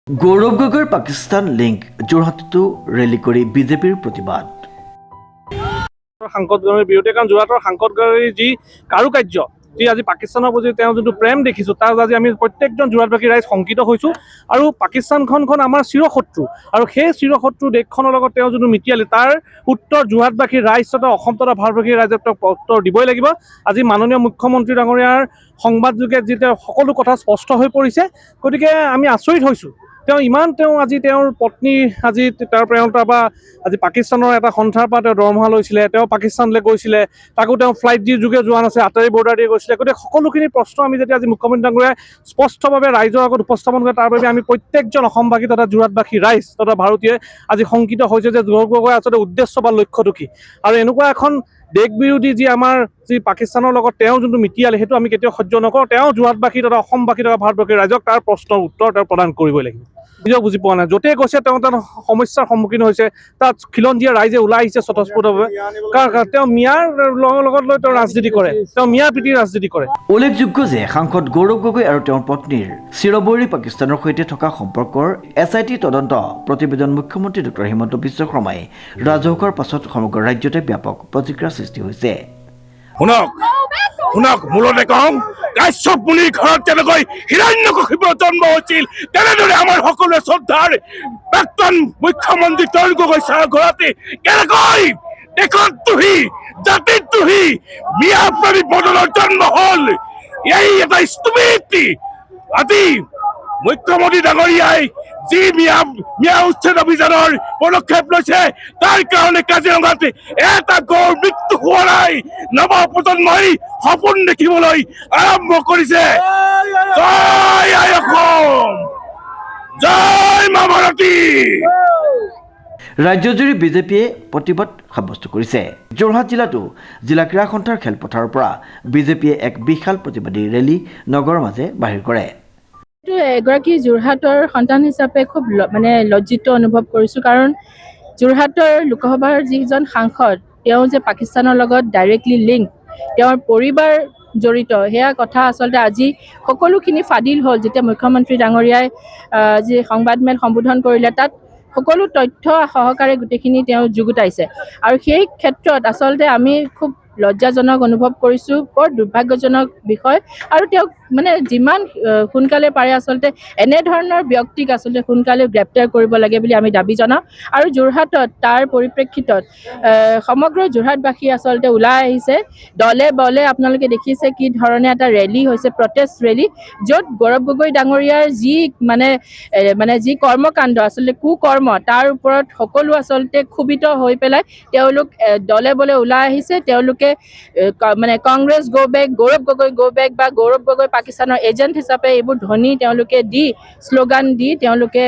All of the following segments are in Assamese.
গৌৰৱ গগৈৰ পাকিস্তান লিংক যোৰহাটতো ৰেলী কৰি বিজেপিৰ প্ৰতিবাদ। সাংসদগৰাকীৰ বিৰুদ্ধে কাৰণ যোৰহাটৰ সাংসদগৰাকীৰ যি কাৰুকাৰ্য যি আজি পাকিস্তানৰ প্ৰতি তেওঁ যোনটো প্ৰেম দেখিছোঁ তাত আজি আমি প্ৰত্যেকজন যোৰহাটবাসী ৰাইজ শংকিত হৈছোঁ। আৰু পাকিস্তানখন আমাৰ চিৰশত্ৰু আৰু সেই চিৰশত্ৰু দেশখনৰ লগত তেওঁ যোনটো মিতিয়ালি তাৰ উত্তৰ যোৰহাটবাসী ৰাইজ তথা অসম তথা ভাৰতবাসী ৰাইজে তেওঁক উত্তৰ দিবই লাগিব। আজি মাননীয় মুখ্যমন্ত্ৰী ডাঙৰীয়াৰ সংবাদযোগে যি তেওঁ সকলো কথা স্পষ্ট হৈ পৰিছে, গতিকে আমি আচৰিত হৈছোঁ। আজি তেওঁৰ পত্নী আজি তেওঁৰ প্ৰেৰণতাৰ পৰা আজি পাকিস্তানৰ এটা সন্থাৰ পৰা তেওঁ দৰমহা লৈছিলে, তেওঁ পাকিস্তানলৈ গৈছিলে, তাকো তেওঁ ফ্লাইট দি যোগে যোৱা নাছিলে, আটাৰী বৰ্ডাৰ দিয়ে গৈছিলে। গতিকে সকলোখিনি প্ৰশ্ন আমি যেতিয়া আজি মুখ্যমন্ত্ৰী ডাঙৰীয়াই স্পষ্টভাৱে ৰাইজৰ আগত উপস্থাপন কৰে, তাৰ বাবে আমি প্ৰত্যেকজন অসমবাসী তথা যোৰহাটবাসী ৰাইজ তথা ভাৰতীয় আজি শংকিত হৈছে যে গৌৰৱ গগৈৰ আচলতে উদ্দেশ্য বা লক্ষ্যটো কি। আৰু এনেকুৱা এখন দেশ বিৰোধী যি আমাৰ যি পাকিস্তানৰ লগত তেওঁ যোনটো মিতিয়ালি সেইটো আমি কেতিয়াও সহ্য নকৰোঁ। তেওঁ যোৰহাটবাসী তথা অসমবাসী তথা ভাৰতবাসী ৰাইজক তাৰ প্ৰশ্নৰ উত্তৰ তেওঁ প্ৰদান কৰিবই লাগিব। নিজেও বুজি পোৱা নাই, য'তেই গৈছে তেওঁ তাত সমস্যাৰ সন্মুখীন হৈছে। তাত খিলঞ্জীয়া ৰাইজে ওলাই আহিছে স্বতঃস্ফূৰ্তভাৱে, কাৰণ তেওঁ মিয়াৰ লগত লৈ তেওঁ ৰাজনীতি কৰে, তেওঁ মিয়া প্ৰীতিৰ ৰাজনীতি কৰে। উল্লেখযোগ্য যে সাংসদ গৌৰৱ গগৈ আৰু তেওঁৰ পত্নীৰ চিৰবৈৰী পাকিস্তানৰ সৈতে থকা সম্পৰ্কৰ SIT তদন্ত প্ৰতিবেদন মুখ্যমন্ত্ৰী ডক্টৰ হিমন্ত বিশ্ব শৰ্মাই ৰাজহুৱাৰ পাছত সমগ্ৰ ৰাজ্যতে ব্যাপক প্ৰতিক্ৰিয়াৰ সৃষ্টি হৈছে। শুনক মূলতে কওঁ, কাশ্যপ মুনিৰ ঘৰত যেনেকৈ হিৰণ্যকশিপুৰ জন্ম হৈছিল, তেনেদৰে আমাৰ সকলোৱে শ্ৰদ্ধাৰ প্ৰাক্তন মুখ্যমন্ত্ৰী তৰুণ গগৈ ছাৰৰ ঘৰতে কেনেকৈ দেশত তুহি জাতিত তুহি মিয়া প্ৰেমী বদলৰ জন্ম হ'ল। এই এটা স্তুতি আজি মুখ্যমন্ত্ৰী ডাঙৰীয়াই যি মিয়া উচ্ছেদ অভিযানৰ পদক্ষেপ লৈছে, তাৰ কাৰণে কাজিৰঙাত এটা গড় মৃত্যু হোৱা নাই। নৱ প্ৰজন্মই সপোন দেখিবলৈ আৰম্ভ কৰিছে। জয় আই অসম, জয় মা ভাৰতী। ৰাজ্যজুৰি বিজেপিয়ে প্ৰতিবাদ সাব্যস্ত কৰিছে। যোৰহাট জিলাতো জিলা ক্ৰীড়া সন্থাৰ খেলপথাৰৰ পৰা বিজেপিয়ে এক বিশাল প্ৰতিবাদী ৰেলী নগৰৰ মাজে বাহিৰ কৰে। এগৰাকী যোৰহাটৰ সন্তান হিচাপে খুব লজ্জিত অনুভৱ কৰিছোঁ, কাৰণ যোৰহাটৰ লোকসভাৰ যিজন সাংসদ তেওঁ যে পাকিস্তানৰ লগত ডাইৰেক্টলি লিংক, তেওঁৰ পৰিবাৰ জড়িত, সেয়া কথা আচলতে আজি সকলোখিনি ফাদিল হ'ল। যেতিয়া মুখ্যমন্ত্ৰী ডাঙৰীয়াই যি সংবাদমেল সম্বোধন কৰিলে, তাত সকলো তথ্য সহকাৰে গোটেইখিনি তেওঁ যুগুতাইছে। আৰু সেই ক্ষেত্ৰত আচলতে আমি খুব লজ্জাজনক অনুভৱ কৰিছোঁ, বৰ দুৰ্ভাগ্যজনক বিষয়। আৰু তেওঁক যিমান সোনকালে পাৰে আচলতে এনেধৰণৰ ব্যক্তিক আচলতে সোনকালে গ্ৰেপ্তাৰ কৰিব লাগে বুলি আমি দাবী জনাওঁ। আৰু যোৰহাটত তাৰ পৰিপ্ৰেক্ষিতত সমগ্ৰ যোৰহাটবাসী আচলতে ওলাই আহিছে দলে বলে। আপোনালোকে দেখিছে কি ধৰণে এটা ৰেলী হৈছে, প্ৰটেষ্ট ৰেলী, য'ত গৌৰৱ গগৈ ডাঙৰীয়াৰ যি কৰ্মকাণ্ড আচলতে কুকৰ্ম, তাৰ ওপৰত সকলো আচলতে ক্ষোভিত হৈ পেলাই তেওঁলোক দলে বলে ওলাই আহিছে। তেওঁলোকে Congress go back, Gaurav Gogoi go back বা গৌৰৱ গগৈ পাকিস্তানৰ এজেণ্ট হিচাপে এইবোৰ ধ্বনি তেওঁলোকে দি, শ্লোগান দি তেওঁলোকে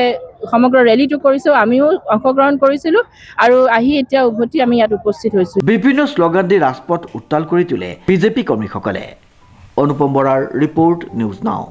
সমগ্ৰ ৰেলীটো কৰিছোঁ। আমিও অংশগ্ৰহণ কৰিছিলোঁ আৰু আহি এতিয়া উভতি আমি ইয়াত উপস্থিত হৈছোঁ। বিভিন্ন শ্লোগান দি ৰাজপথ উত্তাল কৰি তোলে বিজেপি কৰ্মীসকলে। অনুপম বৰাৰ ৰিপৰ্ট, নিউজ নাও।